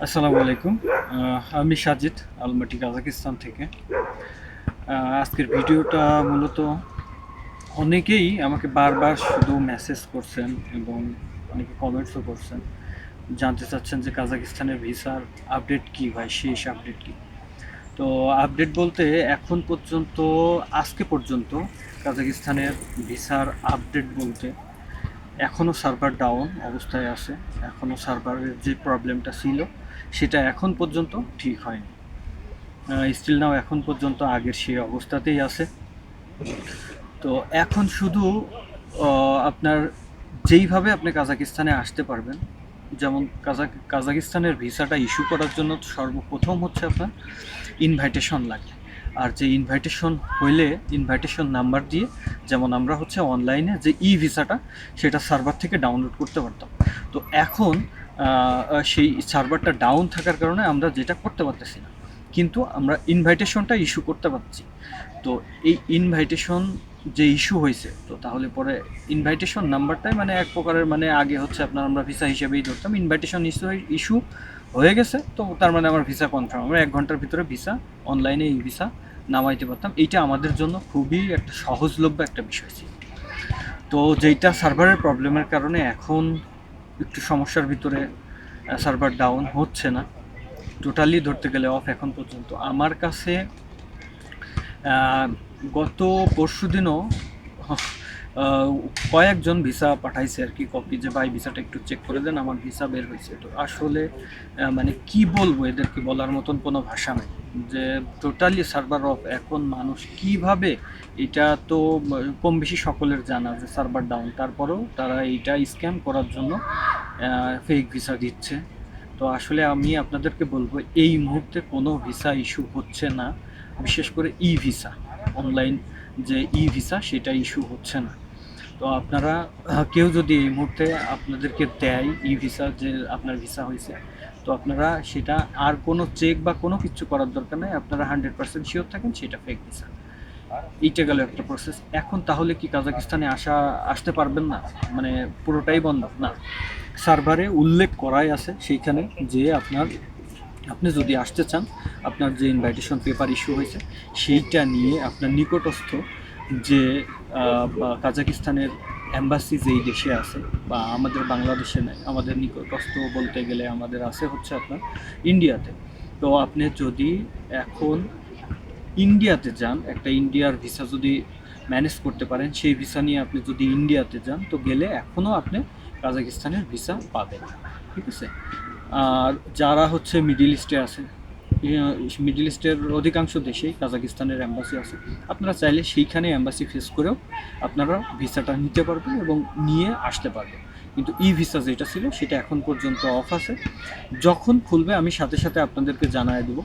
আসসালামু আলাইকুম। আমি সাজিদ, আলমাটি, কাজাকিস্তান থেকে। আজকের ভিডিওটা মূলত অনেকেই আমাকে বারবার শুধু মেসেজ করছেন এবং অনেকে কমেন্টসও করছেন। জানতে চাচ্ছেন যে কাজাকিস্তানের ভিসার আপডেট কী ভাই, শেষ আপডেট কী? তো আপডেট বলতে এখন পর্যন্ত, আজকে পর্যন্ত কাজাকিস্তানের ভিসার আপডেট বলতে এখনও সার্ভার ডাউন অবস্থায় আছে। এখনও সার্ভারের যে প্রবলেমটা ছিল সেটা এখন পর্যন্ত ঠিক হয়নি। স্টিল নাও এখন পর্যন্ত আগের সেই অবস্থাতেই আছে। তো এখন শুধু আপনার যেইভাবে আপনি কাজাকিস্তানে আসতে পারবেন, যেমন কাজাকিস্তানের ভিসাটা ইস্যু করার জন্য সর্বপ্রথম হচ্ছে আপনার ইনভাইটেশন লাগে। আর যে ইনভাইটেশন হইলে ইনভাইটেশন নাম্বার দিয়ে, যেমন আমরা হচ্ছে অনলাইনে যে ভিসাটা সেটা সার্ভার থেকে ডাউনলোড করতে পারতাম। তো এখন সেই সার্ভারটা ডাউন থাকার কারণে আমরা যেটা করতে পারতেছি না, কিন্তু আমরা ইনভাইটেশনটা ইস্যু করতে পারছি। তো এই ইনভাইটেশন যে ইস্যু হয়েছে, তো তাহলে পরে ইনভাইটেশন নাম্বারটাই মানে এক প্রকারের, মানে আগে হচ্ছে আপনার আমরা ভিসা হিসেবেই ধরতাম, ইনভাইটেশন ইস্যু হয়ে গেছে, তো তার মানে আমার ভিসা কনফার্ম, আমরা 1 ঘন্টার ভিতরে ভিসা অনলাইনে এই ভিসা নামাইতে পারতাম। এইটা আমাদের জন্য খুবই একটা সহজলভ্য একটা বিষয় ছিল। তো যেইটা সার্ভারের প্রবলেমের কারণে এখন একটু সমস্যার ভিতরে, সার্ভার ডাউন হচ্ছে না, টোটালি ধরতে গেলে অফ এখন পর্যন্ত। আমার কাছে গত পরশুদিনও কয়েকজন ভিসা পাঠাইছে আর কি, কপি, যে ভাই ভিসাটা একটু চেক করে দেন, আমার ভিসা বের হয়েছে। তো আসলে মানে কি বলবো, এদেরকে বলার মতন কোনো ভাষা নেই যে টোটালি সার্ভার অফ। এখন মানুষ কিভাবে, এটা তো কম বেশি সকলের জানা যে সার্ভার ডাউন, তারপরেও তারা এইটা স্ক্যাম করার জন্য ফেক ভিসা দিচ্ছে। তো আসলে আমি আপনাদেরকে বলবো এই মুহূর্তে কোনো ভিসা ইস্যু হচ্ছে না, বিশেষ করে ভিসা, অনলাইন যে ভিসা সেটা ইস্যু হচ্ছে না। তো আপনারা কেউ যদি এই মুহূর্তে আপনাদেরকে দেয় ভিসা, যে আপনার ভিসা হয়েছে, তো আপনারা সেটা আর কোনো চেক বা কোনো কিছু করার দরকার নেই, আপনারা 100% শিওর থাকেন সেটা ফেক ভিসা। এইটা গেল একটা প্রসেস। এখন তাহলে কি কাজাকিস্তানে আসতে পারবেন না, মানে পুরোটাই বন্ধ না? সার্ভারে উল্লেখ করাই আছে সেইখানে যে আপনি যদি আসতে চান, আপনার যে ইনভাইটেশন পেপার ইস্যু হয়েছে সেইটা নিয়ে আপনার নিকটস্থ যে কাজাকিস্তানের অ্যাম্বাসি যেই দেশে আছে, বা আমাদের বাংলাদেশে নেই, আমাদের নিকটস্থ বলতে গেলে আমাদের আছে হচ্ছে আপনার ইন্ডিয়াতে। তো আপনি যদি এখন ইন্ডিয়াতে যান, একটা ইন্ডিয়ার ভিসা যদি ম্যানেজ করতে পারেন, সেই ভিসা নিয়ে আপনি যদি ইন্ডিয়াতে যান, তো গেলে এখনও আপনি কাজাকিস্তানের ভিসা পাবেন, ঠিক আছে? আর যারা হচ্ছে মিডিল ইস্টে আছে, মিডিল ইস্টের অধিকাংশ দেশেই কাজাকিস্তানের অ্যাম্বাসি আছে, আপনারা চাইলে সেইখানে অ্যাম্বাসি ফেস করেও আপনারা ভিসাটা নিতে পারবেন এবং নিয়ে আসতে পারবেন। কিন্তু ভিসা যেটা ছিল সেটা এখন পর্যন্ত অফ আছে। যখন খুলবে আমি সাথে সাথে আপনাদেরকে জানায় দেবো,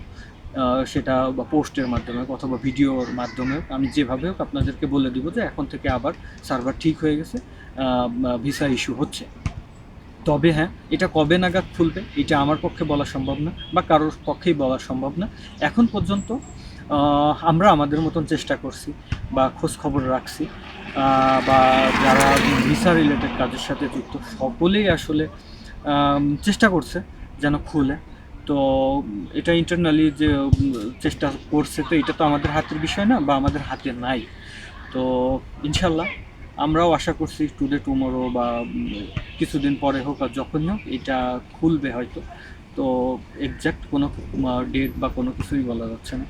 সেটা বা পোস্টের মাধ্যমে অথবা ভিডিওর মাধ্যমে, আমি যেভাবে হোক আপনাদেরকে বলে দেবো যে এখন থেকে আবার সার্ভার ঠিক হয়ে গেছে, ভিসা ইস্যু হচ্ছে। তবে হ্যাঁ, এটা কবে নাগাদ খুলবে এটা আমার পক্ষে বলা সম্ভব না, বা কারোর পক্ষেই বলা সম্ভব না। এখন পর্যন্ত আমরা আমাদের মতন চেষ্টা করছি বা খোঁজ খবর রাখছি, বা যারা ভিসা রিলেটেড কাজের সাথে যুক্ত সকলেই আসলে চেষ্টা করছে যেন খুলে। তো এটা ইন্টারনালি যে চেষ্টা করছে, তো এটা তো আমাদের হাতের বিষয় না, বা আমাদের হাতে নাই। তো ইনশাল্লাহ আমরাও আশা করছি টুডে টুমোরো বা কিছুদিন পরে হোক আর যখনই হোক এটা খুলবে হয়তো। তো এক্স্যাক্ট কোনো ডেট বা কোনো কিছুই বলা যাচ্ছে না।